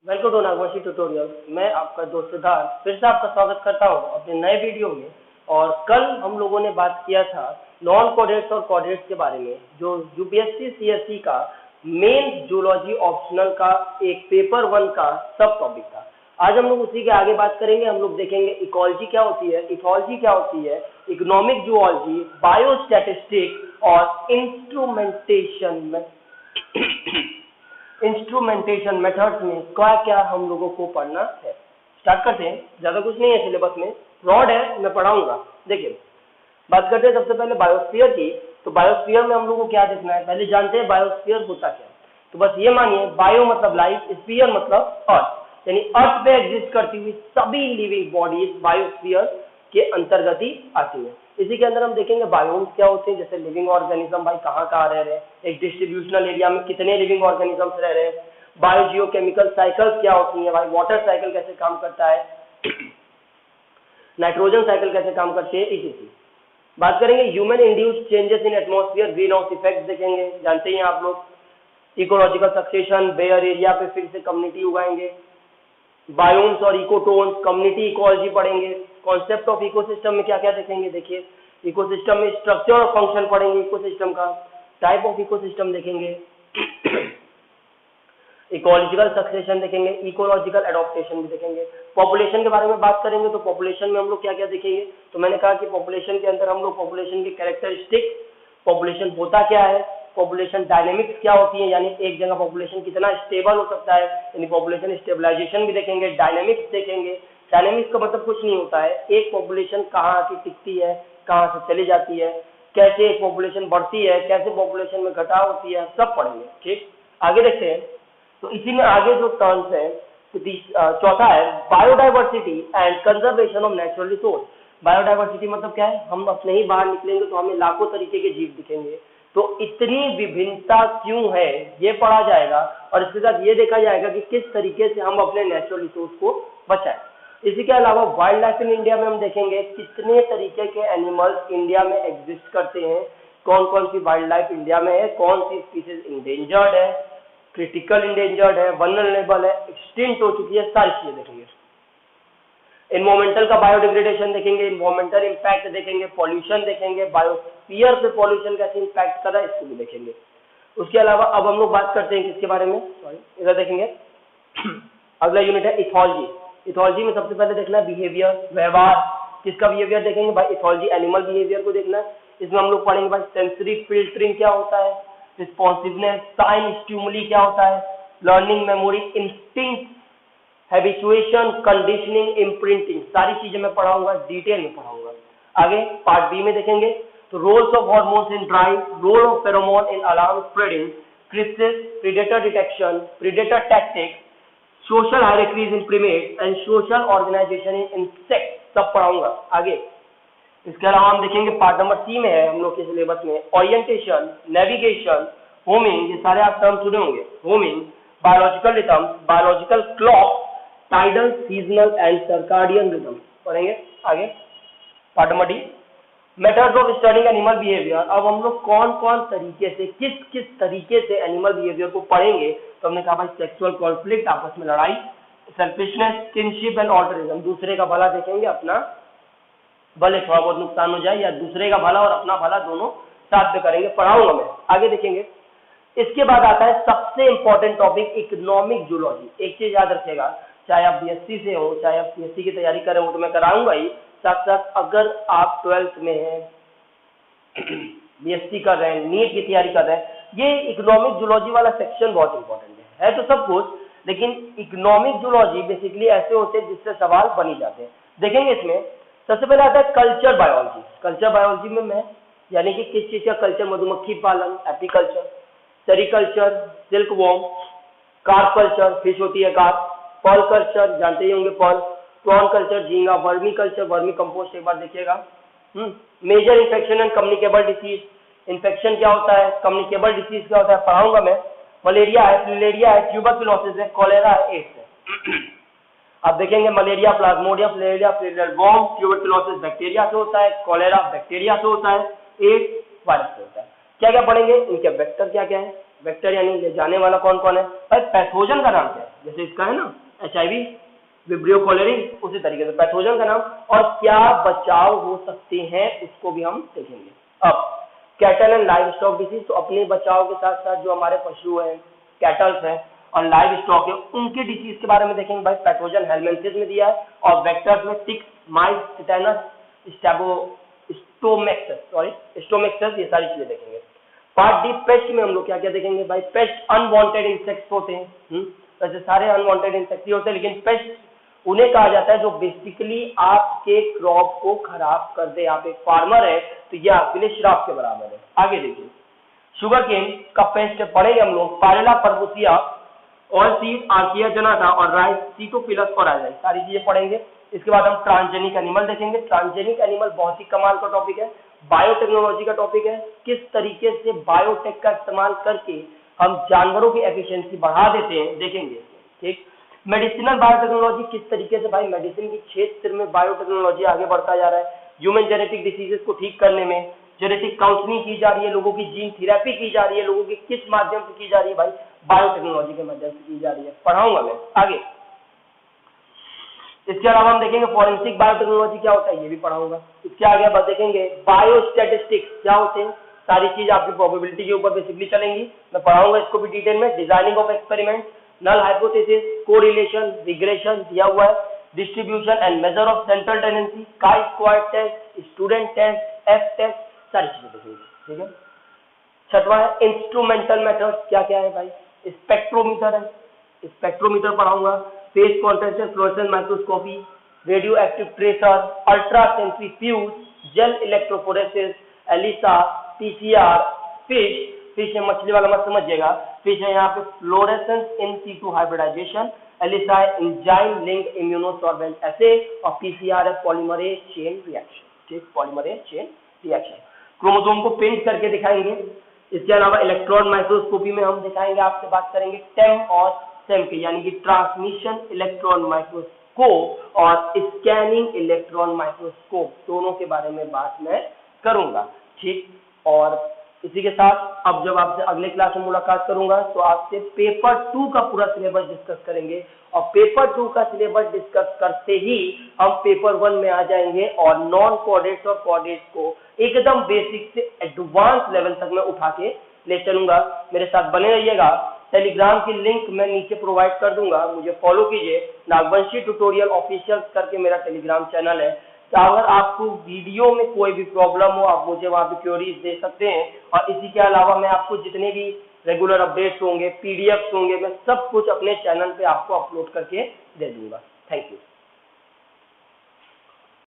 Welcome to Nagvanshi tutorial. मैं आपका दोस्त सिद्धार्थ फिर से आपका स्वागत करता हूं अपने नए वीडियो में। और कल हम लोगों ने बात किया था नॉन कोऑर्डिनेट्स और कोऑर्डिनेट्स के बारे में, जो यूपीएससी सीएससी का मेन जूलॉजी ऑप्शनल का एक पेपर 1 का सब टॉपिक था। आज हम लोग उसी के आगे बात करेंगे। हम लोग देखेंगे इकोलॉजी क्या होती है, इथोलॉजी क्या होती है, इकोनॉमिक जूलॉजी, बायोस्टैटिस्टिक्स और इंस्ट्रूमेंटेशन मेथड्स में क्या क्या हम लोगों को पढ़ना है। स्टार्ट करते हैं। ज्यादा कुछ नहीं है सिलेबस में, ब्रॉड है, मैं पढ़ाऊंगा। देखिए, बात करते हैं सबसे पहले बायोस्फीयर की। तो बायोस्फीयर में हम लोगों को क्या देखना है, पहले जानते हैं बायोस्फीयर होता क्या है। तो बस ये मानिए, बायो मतलब लाइफ, स्फीयर मतलब अर्थ, यानी अर्थ पे एग्जिस्ट करती हुई सभी लिविंग बॉडीज बायोस्फीयर के अंतर्गत ही आती है। इसी के अंदर हम देखेंगे बायोम्स क्या होते हैं, जैसे लिविंग ऑर्गेनिज्म भाई कहाँ रह रहे हैं, एक डिस्ट्रीब्यूशनल एरिया में कितने लिविंग ऑर्गेनिजम्स रह रहे हैं। बायोजियोकेमिकल साइकिल्स क्या होती है भाई, वाटर साइकिल कैसे काम करता है, नाइट्रोजन साइकिल कैसे काम करती है, इसी बात करेंगे। Human induced changes in atmosphere, green house effect देखेंगे, जानते हैं आप लोग। इकोलॉजिकल सक्सेशन, बेयर एरिया पे फिर से कम्युनिटी उगाएंगे। बायोम्स और इकोटोन्स, कम्युनिटी इकोलॉजी पढ़ेंगे। कॉन्सेप्ट ऑफ इकोसिस्टम में क्या क्या देखेंगे, देखिए इकोसिस्टम में स्ट्रक्चर और फंक्शन पढ़ेंगे इकोसिस्टम का। टाइप ऑफ इकोसिस्टम देखेंगे। इकोलॉजिकल सक्सेशन देखेंगे, इकोलॉजिकल एडॉप्टेशन भी देखेंगे। पॉपुलेशन के बारे में बात करेंगे, तो पॉपुलेशन में हम लोग क्या क्या देखेंगे। तो मैंने कहा कि पॉपुलेशन के अंदर हम लोग पॉपुलेशन के कैरेक्टरिस्टिक, पॉपुलेशन होता क्या है, पॉपुलेशन डायनेमिक्स क्या होती है, यानी एक जगह पॉपुलेशन कितना स्टेबल हो सकता है, यानी पॉपुलेशन स्टेबलाइजेशन भी देखेंगे। डायनेमिक्स देखेंगे। डायनेमिक्स का मतलब कुछ नहीं होता है, एक पॉपुलेशन कहाँ आके टिकती है, कहाँ से चली जाती है, कैसे एक पॉपुलेशन बढ़ती है, कैसे पॉपुलेशन में घटाव होती है, सब पढ़ेंगे। ठीक, आगे देखते हैं। तो इसी में आगे जो टर्म्स है, तो चौथा है biodiversity and conservation of natural resource. Biodiversity मतलब क्या है, हम अपने ही बाहर निकलेंगे तो हमें लाखों तरीके के जीव दिखेंगे, तो इतनी विभिन्नता क्यों है ये पढ़ा जाएगा, और इसके साथ ये देखा जाएगा कि किस तरीके से हम अपने नेचुरल रिसोर्स को बचाएं। इसी के अलावा वाइल्ड लाइफ इन इंडिया में हम देखेंगे कितने तरीके के एनिमल्स इंडिया में एग्जिस्ट करते हैं, कौन कौन सी वाइल्ड लाइफ इंडिया में है, कौन सी स्पीसीज इंडेंजर्ड है, क्रिटिकल इंडेंजर्ड है, वल्नरेबल है, एक्सटिंक्ट हो चुकी है, सारी चीजें देखेंगे। एनवायरमेंटल का बायोडिग्रेडेशन देखेंगे, एनवायरमेंटल इंपैक्ट देखेंगे, पॉल्यूशन देखेंगे, बायोस्फीयर पे पॉल्यूशन कैसे इंपैक्ट कर रहा है इसको भी देखेंगे। उसके अलावा अब हम लोग बात करते हैं किसके बारे में, इधर देखेंगे। अगला यूनिट है इथोलॉजी। इथोलॉजी में सबसे पहले देखना है बिहेवियर, व्यवहार। किसका बिहेवियर देखेंगे भाई, इथोलॉजी एनिमल बिहेवियर को देखना है। इसमें हम लोग पढ़ेंगे भाई सेंसरी फिल्टरिंग क्या होता है, रिस्पॉन्सिवनेस, साइन स्टिमुली क्या होता है, learning, memory, instinct, habituation, conditioning, imprinting, सारी चीजें मैं पढ़ाऊंगा, डिटेल में पढ़ाऊंगा। आगे पार्ट बी में देखेंगे तो roles of hormones in drive, role of pheromone in alarm spreading, crisis, predator detection, predator tactics, social hierarchies in primates and social organization in insects, सब पढ़ाऊंगा आगे। इसके अलावा हम देखेंगे पार्ट नंबर सी में है हम लोग के सिलेबस में, ओरिएंटेशन, नेविगेशन, होमिंग, ये सारे आप टर्म सुने होंगे, homing, biological rhythm, biological clock, tidal, seasonal and circadian rhythm पढ़ेंगे आगे। Part number D, methods of studying animal behaviour. अब हम लोग कौन कौन तरीके से, किस किस तरीके से एनिमल बिहेवियर को पढ़ेंगे। तो हमने कहा भाई सेक्सुअल कॉन्फ्लिक्ट, आपस में लड़ाई, सेल्फिशनेस, किनशिप एंड ऑल्टरिज्म, दूसरे का भला देखेंगे, अपना भले थोड़ा बहुत नुकसान हो जाए, या दूसरे का भला और अपना भला दोनों साथ में करेंगे, पढ़ाऊंगा मैं आगे देखेंगे। इसके बाद आता है सबसे इंपॉर्टेंट टॉपिक इकोनॉमिक जूलॉजी। एक चीज याद रखिएगा, चाहे आप बीएससी से हो, चाहे आप सीएससी की तैयारी कर रहे हो, तो मैं कराऊंगा ही, साथ साथ अगर आप 12th में हैं, बीएससी कर रहे हैं, नीट की तैयारी कर रहे हैं, ये इकोनॉमिक जूलॉजी वाला सेक्शन बहुत इंपॉर्टेंट है तो सब कुछ, लेकिन इकोनॉमिक जूलॉजी बेसिकली ऐसे होते हैं जिससे सवाल बन ही जाते हैं। देखेंगे इसमें सबसे पहले आता है कल्चर बायोलॉजी। कल्चर बायोलॉजी में मैं यानी कि किस चीज का कल्चर, मधुमक्खी पालन, apiculture, sericulture, silkworm, carp culture, fish होती है कार्प, पर्ल कल्चर जानते ही होंगे पर्ल, प्रॉन कल्चर, झींगा, वर्मी कल्चर, वर्मी कंपोस्ट एक बार देखिएगा। Major infection and communicable disease, infection क्या होता है, कम्युनिकेबल डिसीज क्या होता है, पढ़ाऊंगा मैं। मलेरिया है, फिलेरिया है, ट्यूबरकुलोसिस है, कॉलेरा है, एड्स है। अब देखेंगे malaria, Plasmodium, filaria, filarial worm, tuberculosis bacteria से होता है, कॉलेरा बैक्टीरिया से होता है, एड्स वायरस से होता है। क्या क्या पढ़ेंगे, इनके वेक्टर क्या क्या है, वेक्टर यानी ले जाने वाला कौन कौन है भाई, पैथोजन का नाम क्या है, जैसे इसका है ना HIV विब्रियो कॉलेरी, उसी तरीके से पैथोजन का नाम और क्या बचाव हो सकते हैं उसको भी हम देखेंगे। अब cattle and live stock disease, तो अपने बचाव के साथ साथ जो हमारे पशु हैं, कैटल्स हैं और लाइव स्टॉक है, उनके डिसीज के बारे में देखेंगे भाई। पैथोजन हेलमेंथिस में दिया है और वेक्टर्स में टिक्स, माइस, टिटेनस, स्टोमेक्सस, ये सारी चीजें देखेंगे। पार्ट डी पेस्ट में हम लोग क्या क्या देखेंगे भाई, पेस्ट अनवांटेड इंसेक्ट्स होते हैं, वैसे सारे अनवांटेड इंसेक्ट ही होते हैं, लेकिन पेस्ट उन्हें कहा जाता है जो बेसिकली आपके क्रॉप को खराब कर दे। आप एक फार्मर है तो ये आपके लिए श्राप के बराबर है। आगे देखिए, शुगर केन का पेस्ट पढ़ेंगे हम लोग, पारेला परबुसिया, ऑयल सीड, आर्किया जनाता और राइस, सीटोफिलस और आइलाइट, सारी चीजें पढ़ेंगे। इसके बाद हम ट्रांसजेनिक एनिमल देखेंगे। ट्रांसजेनिक एनिमल बहुत ही कमाल का टॉपिक है, बायोटेक्नोलॉजी का टॉपिक है, किस तरीके से बायोटेक का इस्तेमाल करके हम जानवरों की एफिशिएंसी बढ़ा देते हैं, देखेंगे। ठीक, मेडिसिनल बायोटेक्नोलॉजी, किस तरीके से भाई मेडिसिन के क्षेत्र में बायोटेक्नोलॉजी आगे बढ़ता जा रहा है, ह्यूमन जेनेटिक डिसीजेस को ठीक करने में जेनेटिक काउंसलिंग की जा रही है, लोगों की जीन थेरेपी की जा रही है, लोगों की किस माध्यम से की जा रही है भाई, बायोटेक्नोलॉजी के माध्यम से की जा रही है, पढ़ाऊंगा मैं आगे। इसके अलावा हम देखेंगे फॉरेंसिक बायोटेक्नोलॉजी क्या होता है, ये भी पढ़ाऊंगा। इसके आगे अब देखेंगे बायोस्टैटिस्टिक्स क्या होते हैं, सारी चीज आपकी प्रोबेबिलिटी के ऊपर बेसिकली चलेंगी, मैं पढ़ाऊंगा इसको भी डिटेल में। Designing of experiment, null hypothesis, correlation, regression दिया हुआ है, distribution and measure of central tendency, chi square test, student test, F test, सारी चीजें देखेंगे। ठीक है, छठवां है इंस्ट्रूमेंटल मेथड, क्या क्या है भाई, स्पेक्ट्रोमीटर है, स्पेक्ट्रोमीटर पढ़ाऊंगा। Phase contrast fluorescence microscopy, radioactive tracer, ultracentrifuge, gel electrophoresis, ELISA, PCR, FISH है, मछली वाला मत समझिएगा, फिश है यहाँ पे fluorescence in situ hybridisation, ELISA है एंजाइम लिंक्ड इम्यूनोसॉर्बेंट एसे और PCR है पॉलीमरेज चेन रिएक्शन। ठीक, पॉलीमरेज चेन रिएक्शन, क्रोमोसोम को प्रिंट करके दिखाएंगे। इसके अलावा इलेक्ट्रॉन माइक्रोस्कोपी में हम दिखाएंगे, आपसे बात करेंगे टेम और सेम के, यानी कि ट्रांसमिशन इलेक्ट्रॉन माइक्रोस्कोप और स्कैनिंग इलेक्ट्रॉन माइक्रोस्कोप, दोनों के बारे में बात मैं करूंगा। ठीक, और इसी के साथ अब जब आपसे अगले क्लास में मुलाकात करूंगा तो आपसे पेपर 2 का पूरा सिलेबस डिस्कस करेंगे और पेपर 2 का सिलेबस डिस्कस करते ही हम पेपर 1 में आ जाएंगे और नॉन कोऑर्डिनेट्स और कोऑर्डिनेट्स को एकदम बेसिक से एडवांस लेवल तक मैं उठा के ले चलूंगा। मेरे साथ बने रहिएगा। टेलीग्राम की लिंक मैं नीचे प्रोवाइड कर दूंगा, मुझे फॉलो कीजिए, नागवंशी ट्यूटोरियल ऑफिशियल करके मेरा टेलीग्राम चैनल है। तो अगर आपको वीडियो में कोई भी प्रॉब्लम हो आप मुझे वहां पे क्वेरीज दे सकते हैं और इसी के अलावा मैं आपको जितने भी रेगुलर अपडेट्स होंगे, PDFs होंगे, मैं सब कुछ अपने चैनल पे आपको अपलोड करके दे दूंगा। Thank you.